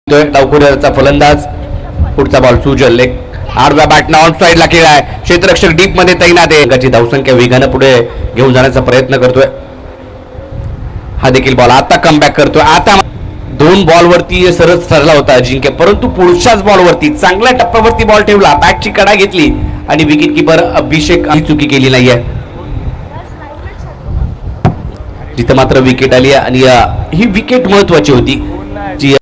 डावखुऱ्याचा फलंदाज पुढचा बॉल सुजल एक आडव्या बॅटनं ऑन साइडला खेळाय. क्षेत्ररक्षक डीप मध्ये तैनात आहे. गंगाची धावसंख्या वेगानं पुढे घेऊन जाण्याचा प्रयत्न करतोय. हा देखील बॉल आता कमबॅक करतोय. आता दोन बॉलवरती सरस ठरला होता अजिंक्य, परंतु पुढच्याच बॉलवरती चांगल्या टप्प्यावरती बॉल ठेवला, बॅटची कडा घेतली आणि विकेट किपर अभिषेक ही चुकी केली नाहीये. जिथे मात्र विकेट आली आणि ही विकेट महत्वाची होती जी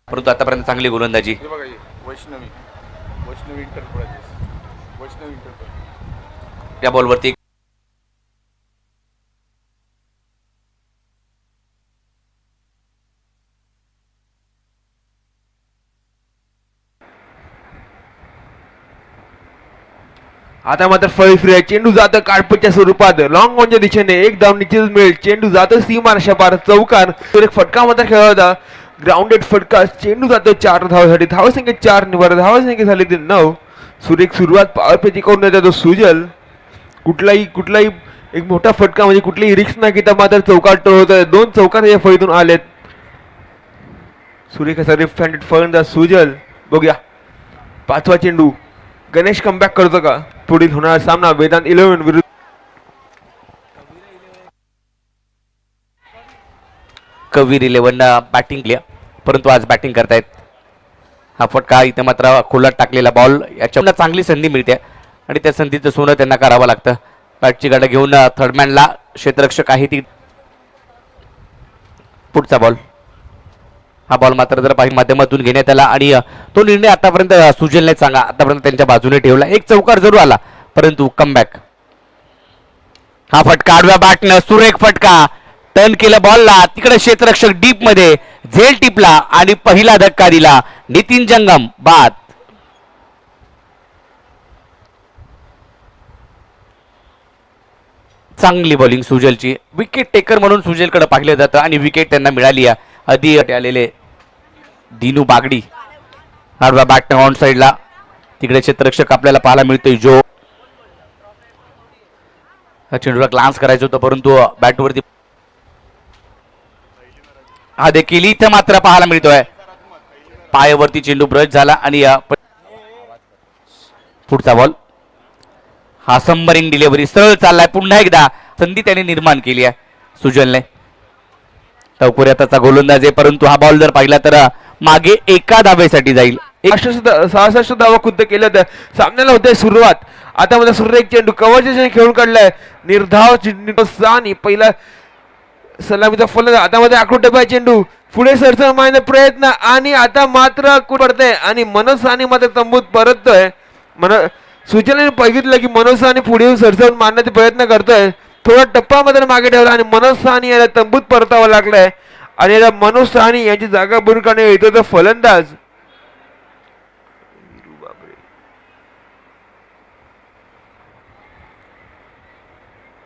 परंतु आतापर्यंत चांगली गोलंदाजी. या बॉलवरती आता मात्र फळी फ्री आहे. चेंडू जातं काळपटच्या स्वरूपात लॉंग ऑनच्या दिशेने एक धाव निश्चितच मिळेल. चेंडू जातं सीमारेषा पार चौकार. एक फटका मात्र खेळला होता, ग्राउंडेड फटका. चेंडू जातो 4 धावासाठी. धावसंख्या 4 निवार, धावसंख्या झाली ती 9. सुरेख सुरुवात पॉवर प्लेची करून देतो तो सुजल. कुठलाही एक मोठा फटका म्हणजे कुठलीही रिक्स न घेता मात्र चौकार टोळत. 2 चौकार या फळीतून आलेत. सुरेख असा लेफ्ट हँडेड फलंदाज सुजल. बघूया 5वा चेंडू. गणेश कमबॅक करतो का? पुढील होणारा सामना वेदांत 11 विरुद्ध कबीर 11 बॅटिंग केली, परंतु आज बॅटिंग करतायत. हा फटका इथे मात्र खोलात टाकलेला बॉल, याच्या चांगली संधी मिळते आणि त्या संधीचं सोनं त्यांना करावं लागतं. बॅटची गाडी घेऊन थर्डमॅनला क्षेत्ररक्षक आहे ती. पुढचा बॉल. हा बॉल मात्र जर पाहिजे माध्यमातून घेण्यात आला आणि तो निर्णय आतापर्यंत सुजलने चांगला आतापर्यंत त्यांच्या बाजूने ठेवला. एक चौकार जरूर आला, परंतु कमबॅक. हा फटका आडव्या बॅटनं सुरेख फटका. टर्न केलं बॉलला, तिकडे क्षेत्ररक्षक डीप मध्ये झेल टिपला आणि पहिला धक्का दिला. नितीन जंगम बाद. चांगली बॉलिंग सुजलची. विकेट टेकर म्हणून सुजलकडे पाहिलं जातं आणि विकेट त्यांना मिळाली आहे. आधी आलेले दिनू बागडी आडव्या बॅटनं ऑन साइडला. तिकडे क्षेत्ररक्षक आपल्याला पाहायला मिळतोय जो चेंडूला ग्लान्स करायचं होतं, परंतु बॅटवरती हा देखील इथे मात्र पाहायला मिळतोय. पायावरती चेंडू ब्रश झाला आणि पुढचा बॉल. हा संबरिंग डिलिव्हरी सरळ चाललाय. पुन्हा एकदा संधी त्याने निर्माण केली आहे सुजलने. टवकुऱ्या त्याचा गोलंदाज आहे, परंतु हा बॉल जर पाहिला तर मागे एका धावेसाठी जाईल. 66 धावा खुद्द केल्या होत्या. सामन्याला होते सुरुवात. आता मध्ये सुरेख चेंडू कव्हरच्या खेळून काढलाय. निर्धाव आणि पहिला सलामीचा फलंदाज. आता मध्ये आकृत्य चेंडू पुढे सरसर मारण्याचा प्रयत्न आणि आता मात्र पडतंय आणि मनोज साहनी मात्र तंबूत परततोय. सुजलने बघितलं की मनोज साहनी पुढे येऊन सरसर मारण्याचा प्रयत्न करतोय. थोडा टप्पा मात्र मागे ठेवला आणि मनोज साहनी याला तंबूत परतावं लागलंय आणि याला मनोज साहनी यांची जागा भरून काढणे येतो तो फलंदाज.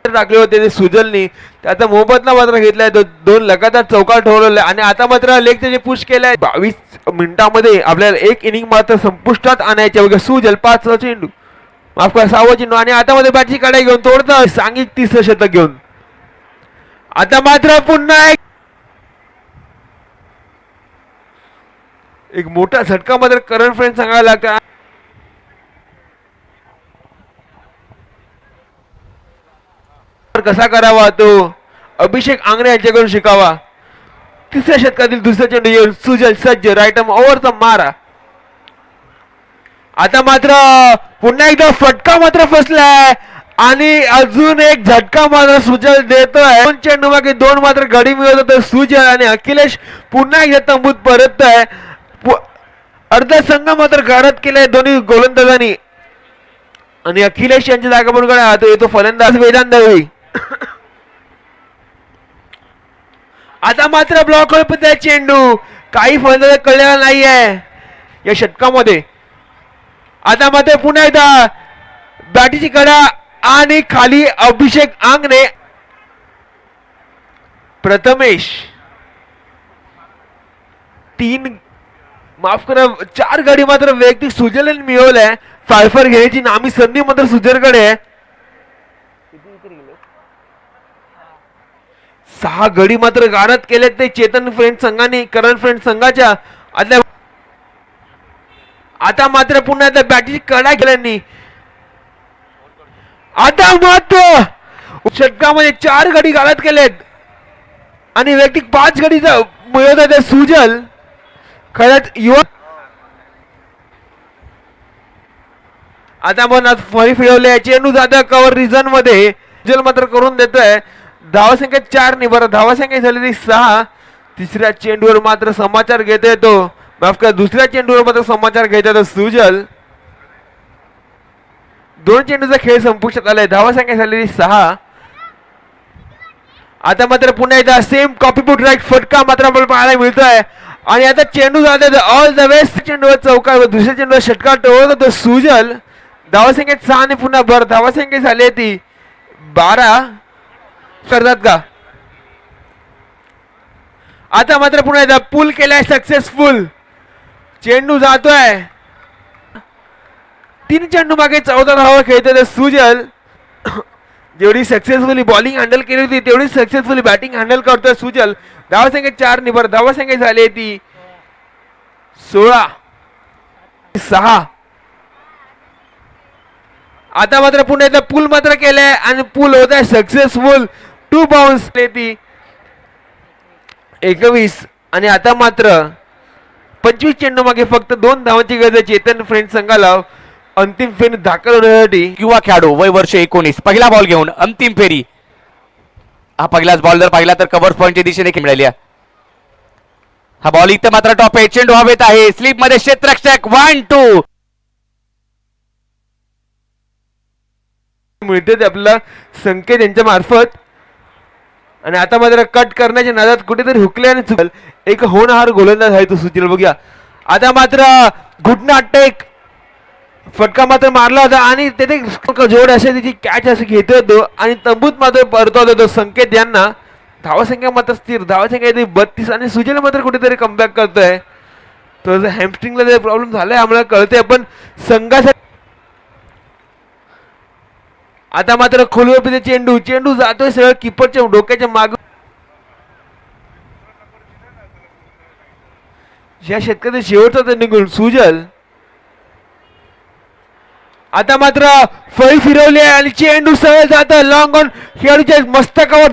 टाकले होते ते सुजलनी, त्याचा मोबदला मात्र घेतलाय. 2 लगातार चौकार ठेवलेले आणि आता मात्र लेग त्याने पुश केलाय. 22 मिनिटांमध्ये आपल्याला एक इनिंग मात्र संपुष्टात आणायचे. बघा सुजल 5वा चेंडू, माफ करा 6वा चेंडू आणि आता मध्ये बॅटची काढाई घेऊन तोडतं सांघिक 30 शतक घेऊन. आता मात्र पुन्हा एक मोठा झटका मात्र करंट फ्रेंड सांगायला लागतं. कसा करावा तो अभिषेक आंगणे यांच्याकडून शिकावा. 3ऱ्या शतकातील दुसरा चेंडू येऊन सुजल सज्ज. राईट आर्म ओव्हरचा मारा. आता मात्र पुन्हा एकदा फटका मात्र फसलाय आणि अजून एक झटका मात्र सुजल देतोय. 2 चेंडू मागे 2 मात्र गडी मिळवत होते सुजल आणि अखिलेश पुन्हा एकदा तंबूत परततोय. अर्धा संघ मात्र घरात केलाय दोन्ही गोलंदाजांनी आणि अखिलेश यांची जागा पण काढा येतो फलंदाज वेदांत दळवी. आता मात्र ब्लॉक होत चेंडू. काही फलंदाज कळलेला नाहीये या षटकामध्ये. आता मात्र पुन्हा एकदा बॅटीची कडा आणि खाली अभिषेक आंगणे. प्रथमेश 3 माफ करा 4 गाडी मात्र वैयक्तिक सुजलने मिळवलंय. फायफर घेण्याची नामी संधी मात्र सुजलकडे आहे. 6 गडी मात्र गारद केलेत ते चेतन फ्रेंड संघाने करण फ्रेंड संघाच्या आता मात्र पुन्हा एकदा बॅटची कडा केल्यांनी आता मात्र षटकामध्ये 4 गडी गारद केलेत आणि वैयक्तिक 5 गडीचा मिळवत आहे सुजल. खरंच युवा आता पण फळी फिरवले चेंडू जाता कव्हर रिझन मध्ये सुजल मात्र करून देतोय. धावसंख्या 4 नाही बरं धावसंख्या झालेली 6. तिसऱ्या चेंडूवर मात्र समाचार घेत येतो माफ करा दुसऱ्या चेंडूवर मात्र समाचार घेत येतो सुजल. 2 चेंडूचा खेळ संपुष्टात आलाय. धावसंख्या झालेली 6. आता मात्र पुन्हा एकदा सेम कॉपी पुट राईट फटका मात्र आपल्याला पाहायला मिळतोय आणि आता चेंडू जाते ऑल द वेस्ट चेंडूवर चौकार दुसऱ्या चेंडूवर षटकार टोळत होतो सुजल. धावसंख्या 6 आणि पुन्हा बरं धावसंख्या झाली ती 12 करतात का. आता मात्र पुन्हा एकदा पूल केलाय सक्सेसफुल. चेंडू जातोय 3 चेंडू मागे 14 धावा खेळतोय सुजल. जेवढी सक्सेसफुली बॉलिंग हँडल केली होती तेवढी सक्सेसफुली बॅटिंग हँडल करतोय सुजल. धावसंख्या 4 निबर धावसंख्या झाली ती 16-6. आता मात्र पुन्हा एकदा पूल मात्र केलाय आणि पूल होत आहे सक्सेसफुल. 2 बाउन्स ती 21 आणि आता मात्र 25 चेंडू मागे फक्त 2 धावांची गरज आहे चेतन फ्रेंड संघाला अंतिम फेरी दाखल होण्यासाठी. युवा खेळाडू वय वर्ष 19 पहिला बॉल घेऊन अंतिम फेरी. हा पहिलाच बॉल जर पाहिला तर कव्हर पॉइंटच्या दिशेने मिळाली. हा बॉल इथं मात्र टॉप आहे. चेंडू हवेत आहे स्लिप मध्ये क्षेत्ररक्षक 1-2 मिळते आपल्याला संकेत यांच्या मार्फत आणि आता मात्र कट करण्याच्या नादात कुठेतरी हुकले आणि चुकल एक होणहार गोलंदाज आहे तो सुशील. बघूया आता मात्र घुटना टेक फटका मात्र मारला होता आणि तेथे जोड असे त्याची कॅच असे घेतो तो आणि तंबूत मात्र परतवत होतो संकेत यांना. धावसंख्या मात्र स्थिर धावसंख्या 32 आणि सुजल मात्र कुठेतरी कमबॅक करतोय. तो हॅमस्ट्रिंगला प्रॉब्लेम झालाय आम्हाला कळतंय पण संघासाठी आता मात्र खोलवर चेंडू चेंडू जातोय सरळ किपरच्या डोक्याच्या माग. या शेतकऱ्याचा शेवटचा निघून सुजल. आता मात्र फळी फिरवली आणि चेंडू सरळ जात लॉंग ऑन खेळाडूच्या मस्तकावर